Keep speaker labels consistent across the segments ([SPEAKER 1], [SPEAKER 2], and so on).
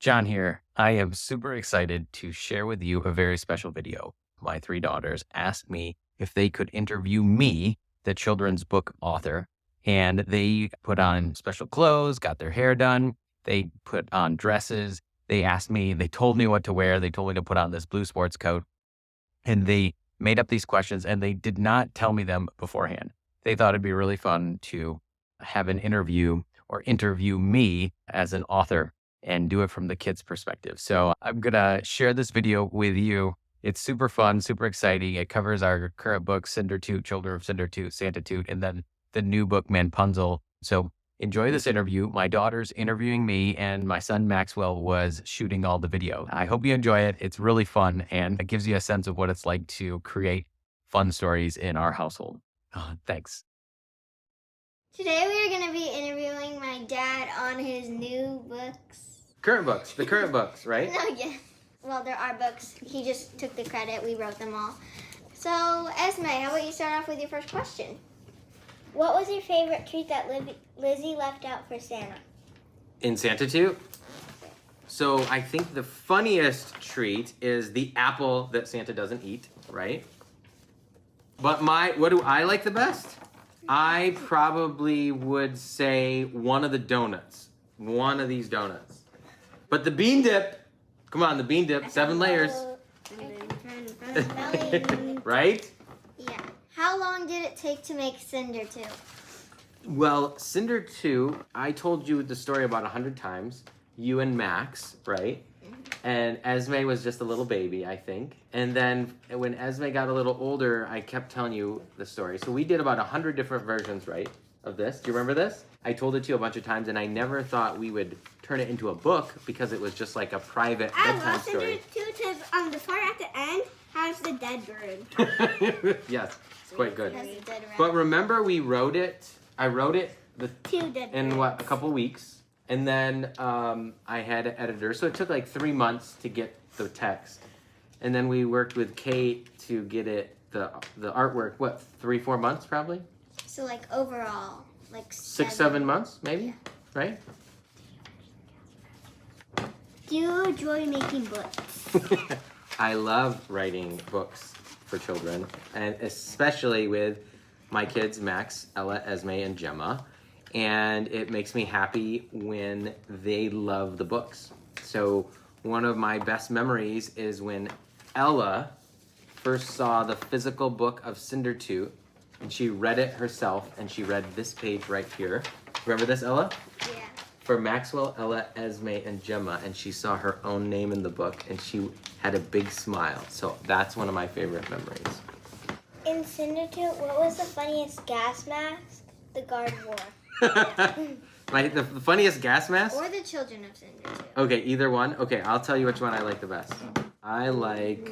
[SPEAKER 1] John here. I am super excited to share with you a very special video. My three daughters asked me if they could interview me, the children's book author, and they put on special clothes, got their hair done. They put on dresses. They told me what to wear. They told me to put on this blue sports coat, and they made up these questions and they did not tell me them beforehand. They thought it'd be really fun to have an interview or interview me as an author and do it from the kids' perspective. So I'm going to share this video with you. It's super fun, super exciting. It covers our current book, Cinder Toot, Children of Cinder Toot, Santa Toot, and then the new book, Manpunzel. So enjoy this interview. My daughter's interviewing me, and my son, Maxwell, was shooting all the video. I hope you enjoy it. It's really fun, and it gives you a sense of what it's like to create fun stories in our household. Thanks.
[SPEAKER 2] Today we are going to be interviewing my dad on his new books.
[SPEAKER 1] The current books, right?
[SPEAKER 2] No, yeah. Well, there are books. He just took the credit. We wrote them all. So, Esme, how about you start off with your first question? What was your favorite treat that Lizzie left out for Santa?
[SPEAKER 3] In Santa Toot? So I think the funniest treat is the apple that Santa doesn't eat, right? But what do I like the best? I probably would say one of the donuts. One of these donuts. But the bean dip, come on, the bean dip, 7 layers. Right?
[SPEAKER 2] Yeah. How long did it take to make Cinder 2?
[SPEAKER 3] Well, Cinder 2, I told you the story about 100 times. You and Max, right? And Esme was just a little baby, I think. And then when Esme got a little older, I kept telling you the story. So we did about 100 different versions, right, of this. Do you remember this? I told it to you a bunch of times, and I never thought we would turn it into a book because it was just like a private bedtime story.
[SPEAKER 2] I love Cinder 2 because the part at the end has the dead bird.
[SPEAKER 3] Yes, it's quite good. But remember, I wrote it in a couple weeks. And then I had an editor. So it took like 3 months to get the text. And then we worked with Kate to get it, the artwork, 3-4 months probably?
[SPEAKER 2] So like overall, like
[SPEAKER 3] 6-7 months maybe, right?
[SPEAKER 2] Do you enjoy making books?
[SPEAKER 3] I love writing books for children, and especially with my kids, Max, Ella, Esme, and Gemma. And it makes me happy when they love the books. So one of my best memories is when Ella first saw the physical book of Cinder Toot, and she read it herself, and she read this page right here. Remember this, Ella?
[SPEAKER 2] Yeah.
[SPEAKER 3] For Maxwell, Ella, Esme, and Gemma, and she saw her own name in the book, and she had a big smile. So that's one of my favorite memories.
[SPEAKER 2] In Cinder Toot, what was the funniest gas mask the guard wore?
[SPEAKER 3] The funniest gas mask?
[SPEAKER 2] Or the Children of Cinder Toot.
[SPEAKER 3] Okay, either one. Okay, I'll tell you which one I like the best. I like...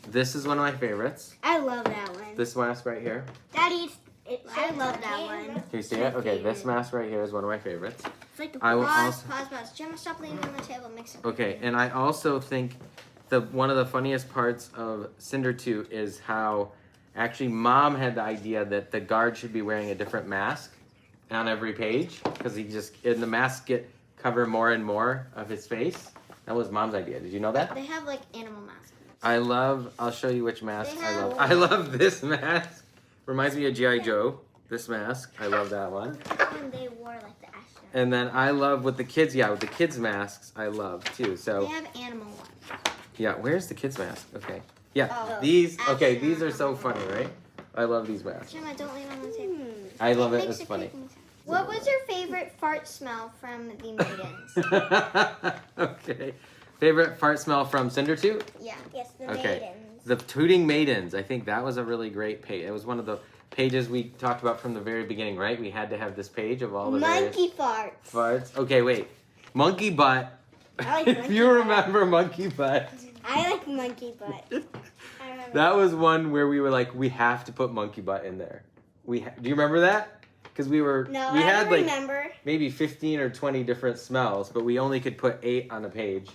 [SPEAKER 3] This is one of my favorites.
[SPEAKER 2] I love that one.
[SPEAKER 3] This mask right here.
[SPEAKER 2] Daddy, I love that one.
[SPEAKER 3] Can you see it? Okay, this mask right here is one of my favorites.
[SPEAKER 2] It's like the
[SPEAKER 3] pause.
[SPEAKER 2] Gemma, stop leaning on the table. Mix it.
[SPEAKER 3] Okay, and I also think one of the funniest parts of Cinder Toot is how actually Mom had the idea that the guard should be wearing a different mask on every page because the mask get cover more and more of his face. That was Mom's idea. Did you know that?
[SPEAKER 2] They have like animal masks.
[SPEAKER 3] I'll show you which mask I love. I love this mask. Reminds me of G.I. Joe. This mask. I love that one.
[SPEAKER 2] And they wore like the astronaut.
[SPEAKER 3] And then I love with the kids masks I love too. So
[SPEAKER 2] they have animal ones.
[SPEAKER 3] Yeah, where's the kids mask? Okay. Yeah,
[SPEAKER 2] Oh,
[SPEAKER 3] these are so funny, right? I love these masks.
[SPEAKER 2] Gemma, don't lean on the table.
[SPEAKER 3] I love it, it's funny.
[SPEAKER 2] What was your favorite fart smell from the Maidens?
[SPEAKER 3] Okay. Favorite fart smell from Cinder Toot?
[SPEAKER 2] Yeah. Yes, the
[SPEAKER 3] Okay.
[SPEAKER 2] Maidens.
[SPEAKER 3] The Tooting Maidens. I think that was a really great page. It was one of the pages we talked about from the very beginning, right? We had to have this page of all the
[SPEAKER 2] Monkey farts.
[SPEAKER 3] Farts. Okay, wait. Monkey butt.
[SPEAKER 2] I like
[SPEAKER 3] If you remember monkey butt.
[SPEAKER 2] I like monkey butt.
[SPEAKER 3] That was one where we were like, we have to put monkey butt in there. Do you remember that? Because we had like
[SPEAKER 2] remember.
[SPEAKER 3] maybe 15 or 20 different smells, but we only could put 8 on a page.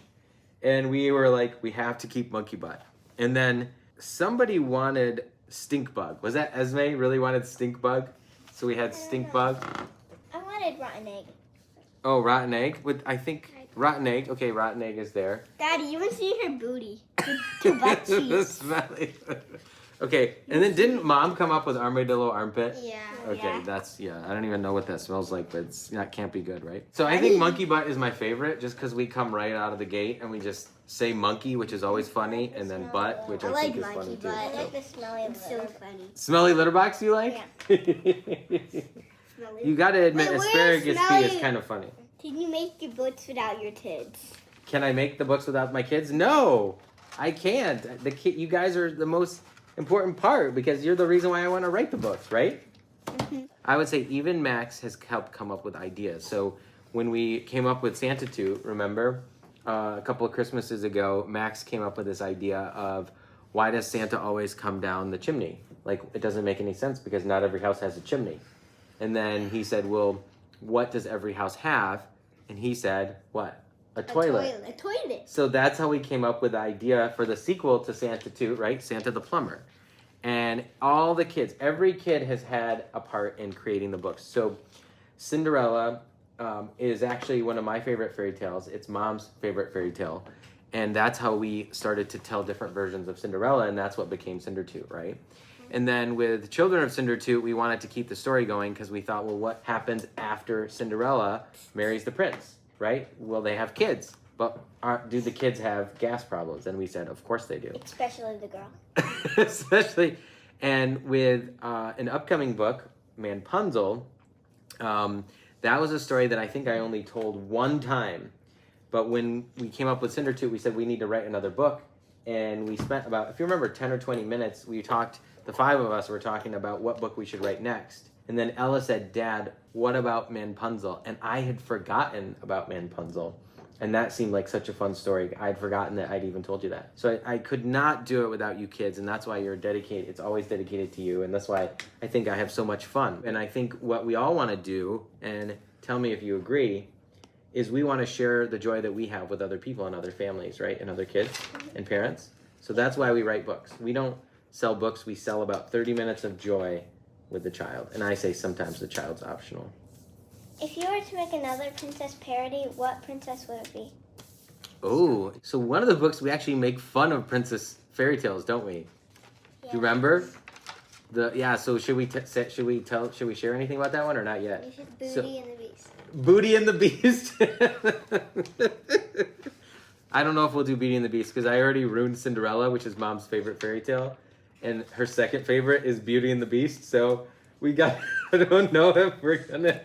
[SPEAKER 3] And we were like, we have to keep monkey butt. And then somebody wanted stink bug. Was that Esme really wanted stink bug? So we had stink bug.
[SPEAKER 2] I wanted rotten egg.
[SPEAKER 3] Oh, rotten egg. I think Rotten egg. Okay, rotten egg is there.
[SPEAKER 2] Daddy, you want to see her booty? To butt
[SPEAKER 3] The
[SPEAKER 2] cheeks.
[SPEAKER 3] smelly. Okay, and then didn't Mom come up with armadillo armpit?
[SPEAKER 2] Yeah.
[SPEAKER 3] Okay, that's, I don't even know what that smells like, but that can't be good, right? So I think monkey butt is my favorite just because we come right out of the gate and we just say monkey, which is always funny, and then butt, which I think is funny too.
[SPEAKER 2] I like the smelly. It's so funny.
[SPEAKER 3] Smelly litter box you like? You gotta admit,
[SPEAKER 2] Wait, where's
[SPEAKER 3] asparagus pea
[SPEAKER 2] Smelly?
[SPEAKER 3] is kind of funny.
[SPEAKER 2] Can you make your books without your kids?
[SPEAKER 3] Can I make the books without my kids? No, I can't. You guys are the most important part because you're the reason why I want to write the books, right? I would say even Max has helped come up with ideas. So when we came up with Santa Toot, remember, a couple of Christmases ago, Max came up with this idea of why does Santa always come down the chimney? Like, it doesn't make any sense because not every house has a chimney. And then he said, well, what does every house have? And he said, what? A toilet.
[SPEAKER 2] A toilet.
[SPEAKER 3] So that's how we came up with the idea for the sequel to Santa Toot, right? Santa the Plumber. And all the kids, every kid has had a part in creating the books. So Cinderella is actually one of my favorite fairy tales. It's Mom's favorite fairy tale. And that's how we started to tell different versions of Cinderella, and that's what became Cinder Toot, right? And then with Children of Cinder Toot, we wanted to keep the story going because we thought, well, what happens after Cinderella marries the prince, right? Well, they have kids, but do the kids have gas problems? And we said, of course they do.
[SPEAKER 2] Especially the girl.
[SPEAKER 3] Especially, and with an upcoming book, Manpunzel, that was a story that I think I only told one time. But when we came up with Cinder Toot, we said we need to write another book. And we spent about, if you remember, 10 or 20 minutes, we talked, the five of us were talking about what book we should write next. And then Ella said, Dad, what about Manpunzel? And I had forgotten about Manpunzel. And that seemed like such a fun story. I'd forgotten that I'd even told you that. So I could not do it without you kids, and that's why you're dedicated. It's always dedicated to you, and that's why I think I have so much fun. And I think what we all want to do, and tell me if you agree, is we want to share the joy that we have with other people and other families, right? And other kids and parents. So that's why we write books. We don't sell books. We sell about 30 minutes of joy with the child. And I say sometimes the child's optional.
[SPEAKER 2] If you were to make another princess parody, what princess would it be?
[SPEAKER 3] Oh, so one of the books we actually make fun of princess fairy tales, don't we?
[SPEAKER 2] Yeah.
[SPEAKER 3] Do you remember? So should we share anything about that one or not yet?
[SPEAKER 2] You should Booty and the Beast.
[SPEAKER 3] Booty and the Beast. I don't know if we'll do Beauty and the Beast because I already ruined Cinderella, which is Mom's favorite fairy tale, and her second favorite is Beauty and the Beast. So I don't know if we're gonna.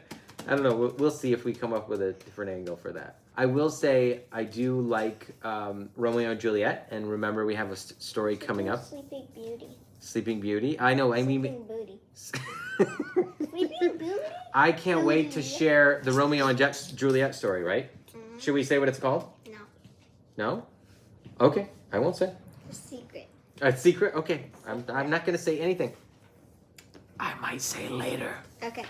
[SPEAKER 3] I don't know. We'll see if we come up with a different angle for that. I will say I do like Romeo and Juliet, and remember we have a story coming up.
[SPEAKER 2] Sleeping Beauty.
[SPEAKER 3] Sleeping Beauty. I know. I mean.
[SPEAKER 2] Sleeping Booty. Sleeping Beauty.
[SPEAKER 3] I can't wait to share the Romeo and Juliet story. Right?
[SPEAKER 2] Mm-hmm.
[SPEAKER 3] Should we say what it's called?
[SPEAKER 2] No.
[SPEAKER 3] No. Okay. I won't say.
[SPEAKER 2] A secret.
[SPEAKER 3] A secret. Okay. I'm not gonna say anything. I might say later.
[SPEAKER 2] Okay.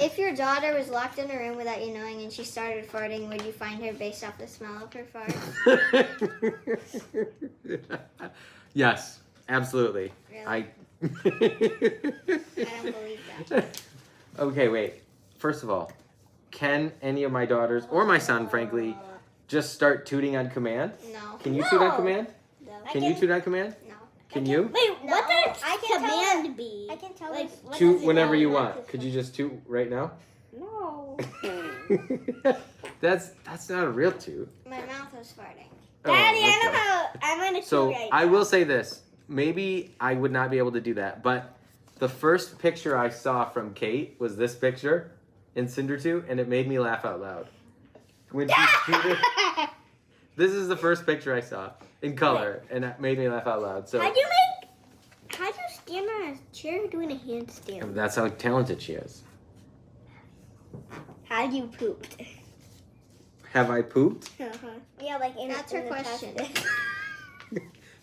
[SPEAKER 2] If your daughter was locked in a room without you knowing and she started farting, would you find her based off the smell of her fart?
[SPEAKER 3] Yes, absolutely.
[SPEAKER 2] Really?
[SPEAKER 3] I
[SPEAKER 2] don't believe that.
[SPEAKER 3] Okay, wait. First of all, can any of my daughters or my son, frankly, just start tooting on command?
[SPEAKER 2] No.
[SPEAKER 3] Can you toot on command?
[SPEAKER 2] No.
[SPEAKER 3] Can you toot on command?
[SPEAKER 2] No.
[SPEAKER 3] Can you?
[SPEAKER 2] Wait,
[SPEAKER 4] No,
[SPEAKER 2] what does
[SPEAKER 4] I can
[SPEAKER 2] command
[SPEAKER 4] tell
[SPEAKER 2] be?
[SPEAKER 4] I can tell
[SPEAKER 2] Like,
[SPEAKER 4] this.
[SPEAKER 2] what
[SPEAKER 3] Toot
[SPEAKER 2] does it
[SPEAKER 3] whenever
[SPEAKER 2] mean?
[SPEAKER 3] you want. Could you just toot right now?
[SPEAKER 4] No.
[SPEAKER 3] That's not a real toot.
[SPEAKER 2] My mouth was farting.
[SPEAKER 3] Oh,
[SPEAKER 4] Daddy, I
[SPEAKER 3] okay.
[SPEAKER 4] know how. I'm gonna
[SPEAKER 3] So
[SPEAKER 4] right
[SPEAKER 3] I
[SPEAKER 4] now.
[SPEAKER 3] will say this. Maybe I would not be able to do that, but the first picture I saw from Kate was this picture in Cinder 2, and it made me laugh out loud. When she tooted, this is the first picture I saw in color, and it made me laugh out loud. So
[SPEAKER 4] How'd you stand on a chair doing a handstand?
[SPEAKER 3] that's how talented she is.
[SPEAKER 4] How'd you pooped?
[SPEAKER 3] Have I pooped?
[SPEAKER 4] Yeah, like in
[SPEAKER 2] That's
[SPEAKER 4] in
[SPEAKER 2] her
[SPEAKER 4] the past
[SPEAKER 2] question.
[SPEAKER 4] day.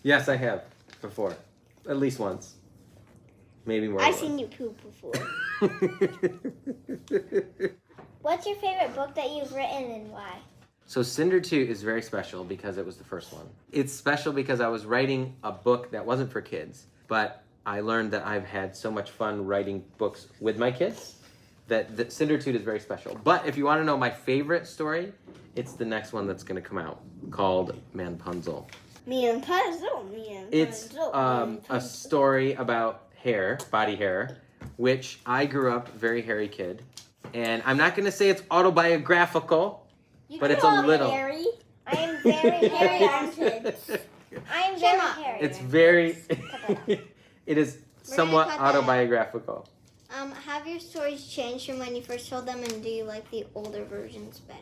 [SPEAKER 3] Yes, I have before, at least once, maybe more.
[SPEAKER 4] I've
[SPEAKER 3] than
[SPEAKER 4] seen you poop before.
[SPEAKER 3] once.
[SPEAKER 2] What's your favorite book that you've written and why?
[SPEAKER 3] So Cinder 2 is very special because it was the first one. It's special because I was writing a book that wasn't for kids, but I learned that I've had so much fun writing books with my kids that Cinder 2 is very special. But if you want to know my favorite story, It's the next one that's going to come out called Manpunzel.
[SPEAKER 4] Me and Puzzle.
[SPEAKER 3] It's a story about hair, body hair, which I grew up very hairy kid. And I'm not going to say it's autobiographical, but it's a little.
[SPEAKER 4] Hairy.
[SPEAKER 2] I am very hairy. I am very hairy.
[SPEAKER 3] It's very, it is somewhat
[SPEAKER 2] cut that out.
[SPEAKER 3] autobiographical.
[SPEAKER 2] Have your stories changed from when you first told them, and do you like the older versions better?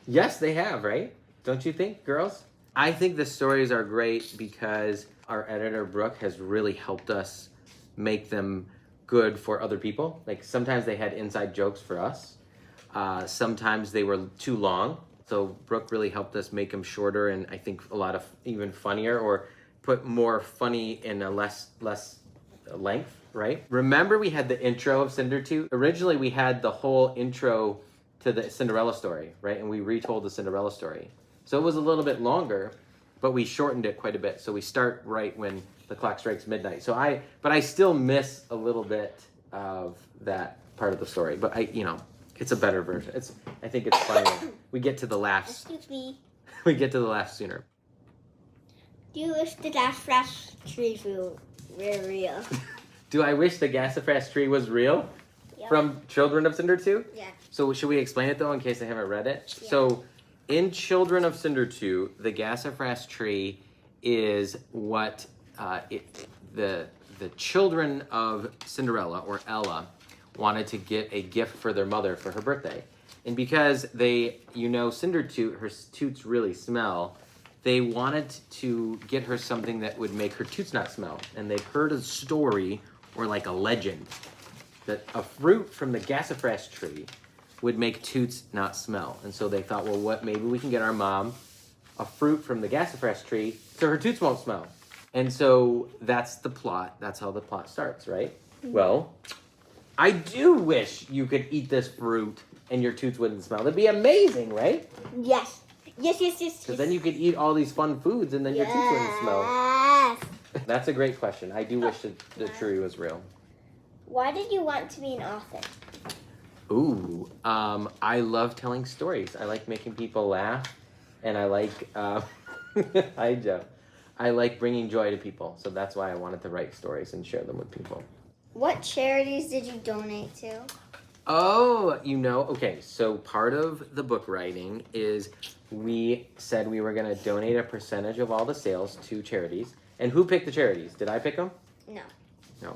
[SPEAKER 3] Yes, they have, right? Don't you think, girls? I think the stories are great because our editor, Brooke, has really helped us make them good for other people. Like sometimes they had inside jokes for us. Sometimes they were too long. So Brooke really helped us make them shorter and I think a lot of even funnier or put more funny in a less length, right? Remember we had the intro of Cinder 2? Originally we had the whole intro to the Cinderella story, right? And we retold the Cinderella story. So it was a little bit longer, but we shortened it quite a bit. So we start right when the clock strikes midnight. But I still miss a little bit of that part of the story. But it's a better version. I think it's funnier. We get to the laughs.
[SPEAKER 4] Excuse me.
[SPEAKER 3] We get to the laughs sooner.
[SPEAKER 4] Do you wish the gas trees were real?
[SPEAKER 3] Do I wish the Gassafras tree was real?
[SPEAKER 4] Yep.
[SPEAKER 3] From Children of Cinder 2?
[SPEAKER 4] Yeah.
[SPEAKER 3] So should we explain it though in case I haven't read it?
[SPEAKER 4] Yeah.
[SPEAKER 3] So in Children of Cinder 2, the Gassafras tree is what the children of Cinderella or Ella wanted to get a gift for their mother for her birthday. And because Cinder Toot, her toots really smell, they wanted to get her something that would make her toots not smell. And they heard a story or like a legend that a fruit from the Gassafras tree would make toots not smell. And so they thought, well, maybe we can get our mom a fruit from the Gassafras tree so her toots won't smell. And so that's the plot. That's how the plot starts, right? Mm-hmm. Well, I do wish you could eat this fruit and your toots wouldn't smell. That'd be amazing, right?
[SPEAKER 4] Yes. Yes.
[SPEAKER 3] Because then you could eat all these fun foods and then your toots wouldn't smell.
[SPEAKER 4] Yes.
[SPEAKER 3] That's a great question. I do wish that the tree was real.
[SPEAKER 4] Why did you want to be an author?
[SPEAKER 3] Ooh, I love telling stories. I like making people laugh, and I like, hi Joe. I like bringing joy to people, so that's why I wanted to write stories and share them with people.
[SPEAKER 2] What charities did you donate to?
[SPEAKER 3] Oh, okay, so part of the book writing is we said we were going to donate a percentage of all the sales to charities. And who picked the charities? Did I pick them? No.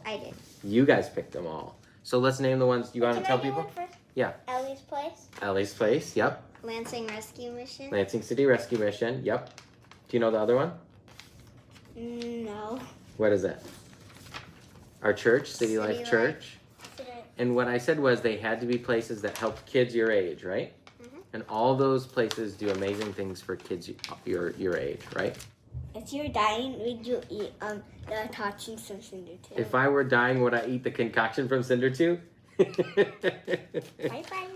[SPEAKER 2] I did.
[SPEAKER 3] You guys picked them all. So let's name the ones you want to tell people? Yeah.
[SPEAKER 4] Ellie's Place.
[SPEAKER 3] Ellie's Place, yep.
[SPEAKER 2] Lansing Rescue Mission.
[SPEAKER 3] Lansing City Rescue Mission, yep. Do you know the other one?
[SPEAKER 4] No.
[SPEAKER 3] What is it? Our church, City Life Church. And what I said was they had to be places that helped kids your age, right? Mm-hmm. And all those places do amazing things for kids your age, right?
[SPEAKER 4] If you're dying, would you eat the concoction from Cinder 2?
[SPEAKER 3] If I were dying, would I eat the concoction from Cinder 2?
[SPEAKER 4] Bye-bye.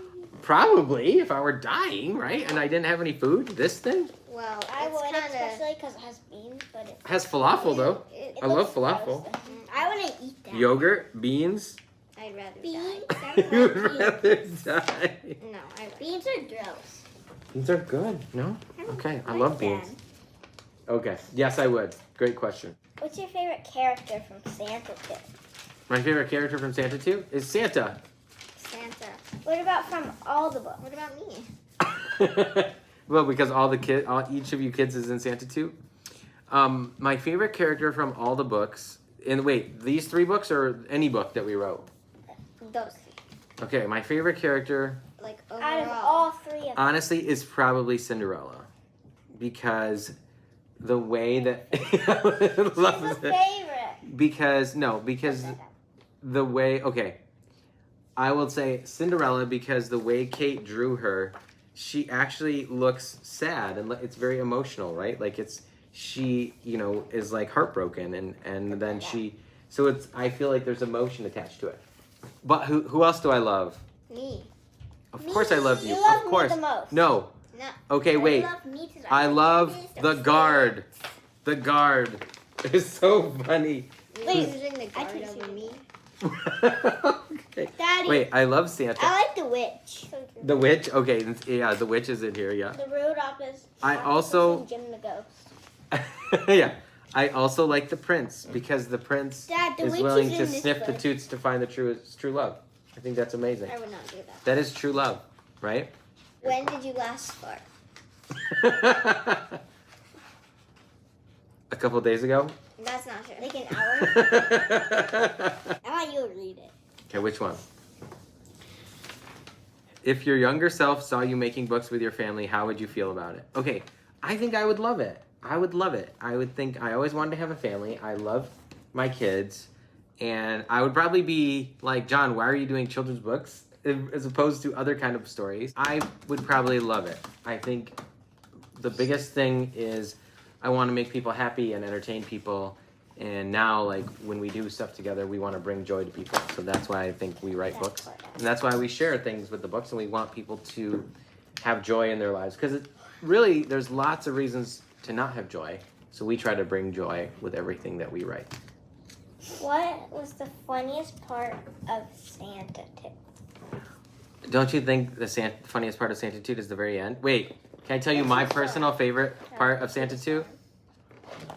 [SPEAKER 3] Probably, if I were dying, right? And I didn't have any food. This thing?
[SPEAKER 2] Well,
[SPEAKER 4] I
[SPEAKER 2] it's
[SPEAKER 4] would,
[SPEAKER 2] kinda...
[SPEAKER 4] especially because it has beans, but it
[SPEAKER 3] Has falafel, though. I love
[SPEAKER 4] looks
[SPEAKER 3] falafel.
[SPEAKER 4] gross. I wouldn't eat that.
[SPEAKER 3] Yogurt, beans.
[SPEAKER 2] I'd rather
[SPEAKER 4] Beans?
[SPEAKER 2] die.
[SPEAKER 3] You would rather die.
[SPEAKER 2] No,
[SPEAKER 4] Beans are gross.
[SPEAKER 3] Beans are good, no? Okay, I
[SPEAKER 4] like
[SPEAKER 3] love beans.
[SPEAKER 4] them.
[SPEAKER 3] Okay, yes, I would. Great question.
[SPEAKER 4] What's your favorite character from Santa 2?
[SPEAKER 3] My favorite character from Santa 2 is Santa.
[SPEAKER 2] Santa.
[SPEAKER 4] What about from all the books?
[SPEAKER 2] What about me?
[SPEAKER 3] Well, because each of you kids is in Santa 2. My favorite character from all the books, and wait, these 3 books or any book that we wrote?
[SPEAKER 2] Those 3.
[SPEAKER 3] Okay, my favorite charger,
[SPEAKER 2] Like overall.
[SPEAKER 4] Out of all 3 of them.
[SPEAKER 3] honestly, is probably Cinderella. Because the way that...
[SPEAKER 4] She's a favorite.
[SPEAKER 3] Because the way... Okay, I will say Cinderella because the way Kate drew her, she actually looks sad and it's very emotional, right? Like she is like heartbroken and then she... So I feel like there's emotion attached to it. But who else do I love?
[SPEAKER 2] Me.
[SPEAKER 3] Of course I love you.
[SPEAKER 4] You love
[SPEAKER 3] Of course.
[SPEAKER 4] me the most.
[SPEAKER 3] No.
[SPEAKER 2] No.
[SPEAKER 3] Okay, wait.
[SPEAKER 4] love me too.
[SPEAKER 3] I love the guard. The guard is so funny.
[SPEAKER 2] You're choosing the
[SPEAKER 4] I
[SPEAKER 2] guard
[SPEAKER 4] can
[SPEAKER 2] over
[SPEAKER 4] see
[SPEAKER 2] me.
[SPEAKER 3] Okay.
[SPEAKER 2] Daddy.
[SPEAKER 3] Wait, I love Santa.
[SPEAKER 2] I like the witch.
[SPEAKER 3] The witch? Okay, yeah, the witch is in here, yeah.
[SPEAKER 2] The Rudolph is.
[SPEAKER 3] I also-
[SPEAKER 2] Jim the ghost.
[SPEAKER 3] Yeah. I also like the prince because the prince
[SPEAKER 2] Dad, the
[SPEAKER 3] is
[SPEAKER 2] witch
[SPEAKER 3] willing
[SPEAKER 2] is
[SPEAKER 3] to
[SPEAKER 2] in this
[SPEAKER 3] sniff the
[SPEAKER 2] book.
[SPEAKER 3] toots to find the true love. I think that's amazing.
[SPEAKER 2] I would not do that.
[SPEAKER 3] That is true love, right?
[SPEAKER 2] When did you last fart?
[SPEAKER 3] A couple days ago.
[SPEAKER 2] That's not true. Like an hour? I want you to read it.
[SPEAKER 3] Okay, which one? If your younger self saw you making books with your family, how would you feel about it? Okay, I think I would love it. I would love it. I would think I always wanted to have a family. I love my kids. And I would probably be like, John, why are you doing children's books as opposed to other kind of stories? I would probably love it. I think the biggest thing is I want to make people happy and entertain people. And now, like, when we do stuff together, we want to bring joy to people. So that's why I think we write books. And that's why we share things with the books, and we want people to have joy in their lives. Because really, there's lots of reasons to not have joy. So we try to bring joy with everything that we write.
[SPEAKER 2] What was the funniest part of Santa Tip?
[SPEAKER 3] Don't you think the funniest part of Santa Toot is the very end? Wait, can I tell you my personal favorite part of Santa Toot?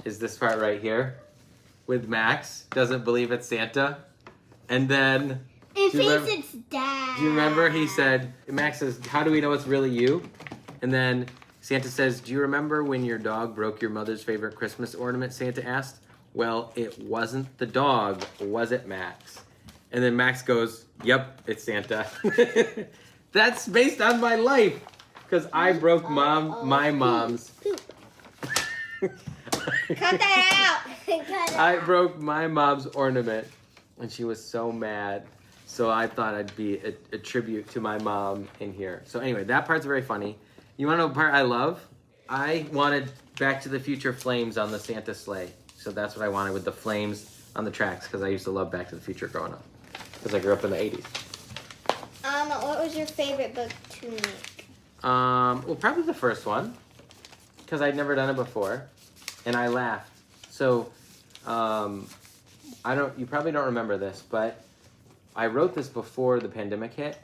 [SPEAKER 3] Is this part right here. With Max, doesn't believe it's Santa. And then...
[SPEAKER 2] It
[SPEAKER 3] do you
[SPEAKER 2] thinks
[SPEAKER 3] remember-
[SPEAKER 2] it's Dad.
[SPEAKER 3] Do you remember he said, Max says, how do we know it's really you? And then Santa says, do you remember when your dog broke your mother's favorite Christmas ornament, Santa asked? Well, it wasn't the dog, was it, Max? And then Max goes, yep, it's Santa. That's based on my life. Because I broke my mom's.
[SPEAKER 2] Cut that out. Cut it
[SPEAKER 3] I
[SPEAKER 2] out.
[SPEAKER 3] broke my mom's ornament. And she was so mad. So I thought I'd be a tribute to my mom in here. So anyway, that part's very funny. You want to know what part I love? I wanted Back to the Future flames on the Santa sleigh. So that's what I wanted with the flames on the tracks, because I used to love Back to the Future growing up. Because I grew up in the 80s.
[SPEAKER 2] What was your favorite book to make?
[SPEAKER 3] Well, probably the first one. Because I'd never done it before. And I laughed. So, you probably don't remember this, but I wrote this before the pandemic hit.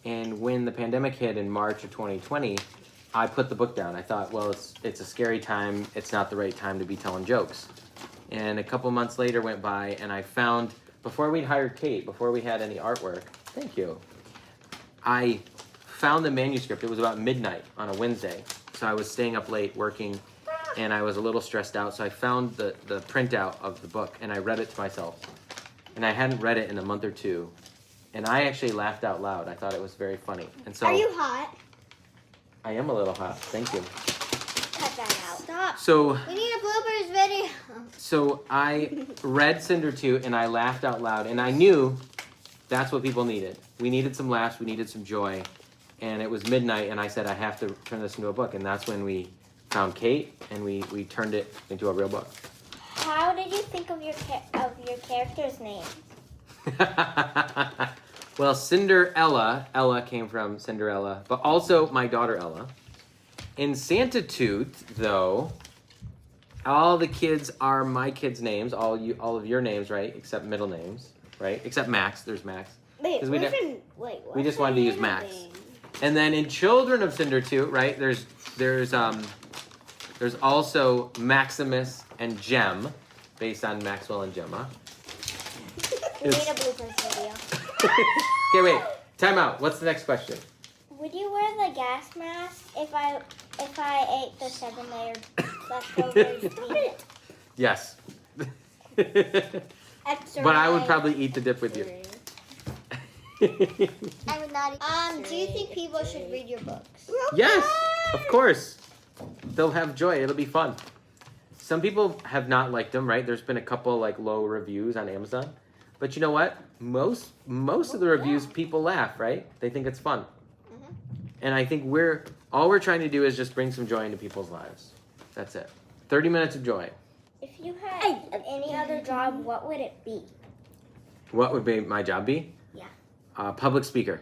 [SPEAKER 3] And when the pandemic hit in March of 2020, I put the book down. I thought, well, it's a scary time. It's not the right time to be telling jokes. And a couple months later went by, and I found, before we'd hired Kate, before we had any artwork, thank you, I found the manuscript. It was about midnight on a Wednesday. So I was staying up late working, and I was a little stressed out. So I found the printout of the book, and I read it to myself. And I hadn't read it in a month or two. And I actually laughed out loud. I thought it was very funny. And so
[SPEAKER 2] Are you hot?
[SPEAKER 3] I am a little hot. Thank you.
[SPEAKER 2] Cut that out. Stop.
[SPEAKER 3] So
[SPEAKER 2] We need a bloopers video.
[SPEAKER 3] So I read Cinder 2 and I laughed out loud, and I knew that's what people needed. We needed some laughs, we needed some joy, and it was midnight, and I said I have to turn this into a book, and that's when we found Kate and we turned it into a real book.
[SPEAKER 2] How did you think of your character's name?
[SPEAKER 3] Well, Cinderella, Ella came from Cinderella, but also my daughter Ella. In Santa Toot, though, all the kids are my kids' names, all of your names, right? Except middle names, right? Except Max. There's Max.
[SPEAKER 2] Wait,
[SPEAKER 3] 'Cause we
[SPEAKER 2] we
[SPEAKER 3] just wanted to use Max. And then in Children of Cinder Toot, right? There's also Maximus and Jem, based on Maxwell and Gemma.
[SPEAKER 2] We need a bloopers video.
[SPEAKER 3] Okay, wait. Time out. What's the next question?
[SPEAKER 2] Would you wear the gas mask if I ate the 7-layer leftovers?
[SPEAKER 3] Yes.
[SPEAKER 2] Extra.
[SPEAKER 3] But I would probably eat the dip with you.
[SPEAKER 2] I would not eat. Do you think people should read your books?
[SPEAKER 3] Yes, of course. They'll have joy. It'll be fun. Some people have not liked them, right? There's been a couple like low reviews on Amazon. But you know what? Most of the reviews, people laugh, right? They think it's fun.
[SPEAKER 2] Mhm.
[SPEAKER 3] And I think all we're trying to do is just bring some joy into people's lives. That's it. 30 minutes of joy.
[SPEAKER 2] If you had any other job, what would it be?
[SPEAKER 3] What would my job be?
[SPEAKER 2] Yeah.
[SPEAKER 3] Public speaker.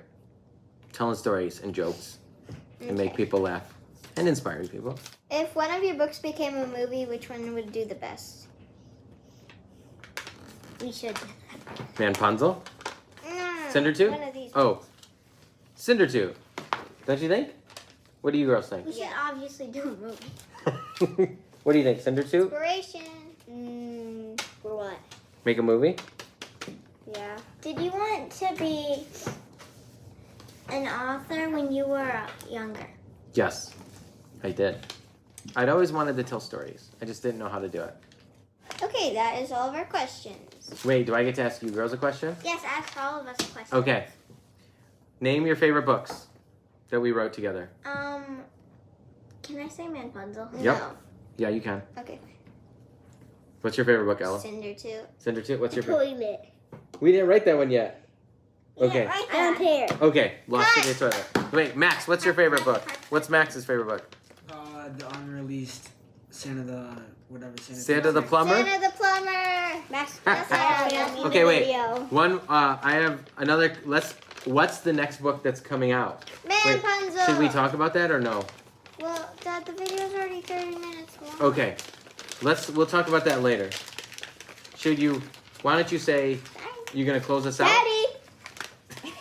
[SPEAKER 3] Telling stories and jokes. And make people laugh. And inspiring people.
[SPEAKER 2] If one of your books became a movie, which one would do the best? We should.
[SPEAKER 3] Rapunzel?
[SPEAKER 2] No.
[SPEAKER 3] Cinder 2?
[SPEAKER 2] One of these.
[SPEAKER 3] Oh. Cinder 2. Don't you think? What do you girls think?
[SPEAKER 2] We should obviously do a movie.
[SPEAKER 3] What do you think? Cinder 2?
[SPEAKER 2] Inspiration.
[SPEAKER 4] For what?
[SPEAKER 3] Make a movie?
[SPEAKER 2] Yeah. Did you want to be an author when you were younger?
[SPEAKER 3] Yes, I did. I'd always wanted to tell stories. I just didn't know how to do it.
[SPEAKER 2] Okay, that is all of our questions.
[SPEAKER 3] Wait, do I get to ask you girls a question?
[SPEAKER 2] Yes, ask all of us a question.
[SPEAKER 3] Okay. Name your favorite books that we wrote together.
[SPEAKER 2] Can I say Rapunzel?
[SPEAKER 3] Yep. Yeah, you can.
[SPEAKER 2] No. Okay.
[SPEAKER 3] What's your favorite book, Ella?
[SPEAKER 2] Cinder 2.
[SPEAKER 3] Cinder 2? What's your favorite?
[SPEAKER 4] Toilet.
[SPEAKER 3] We didn't write that one yet. Okay.
[SPEAKER 2] Right
[SPEAKER 4] I don't care.
[SPEAKER 3] Okay, Lost in the Toilet. Wait, Max, what's your favorite book? What's Max's favorite book?
[SPEAKER 5] The unreleased Santa the whatever Santa.
[SPEAKER 3] Santa the Plumber?
[SPEAKER 2] Santa the Plumber.
[SPEAKER 4] Max.
[SPEAKER 3] Okay, wait. One. I have another. What's the next book that's coming out? Wait,
[SPEAKER 2] Rapunzel.
[SPEAKER 3] should we talk about that or no?
[SPEAKER 2] Well, Dad, the video's already 30 minutes long.
[SPEAKER 3] Okay. We'll talk about that later. Why don't you say you're gonna close us out?
[SPEAKER 2] Daddy.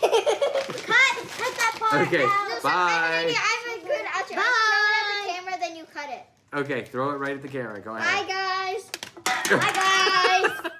[SPEAKER 2] cut that part.
[SPEAKER 3] Okay,
[SPEAKER 2] out.
[SPEAKER 3] bye.
[SPEAKER 2] I have a good outro.
[SPEAKER 4] Bye.
[SPEAKER 2] I'll throw it at the camera, then you cut it.
[SPEAKER 3] Okay, throw it right at the camera. Go ahead.
[SPEAKER 2] Bye, guys. Bye, guys.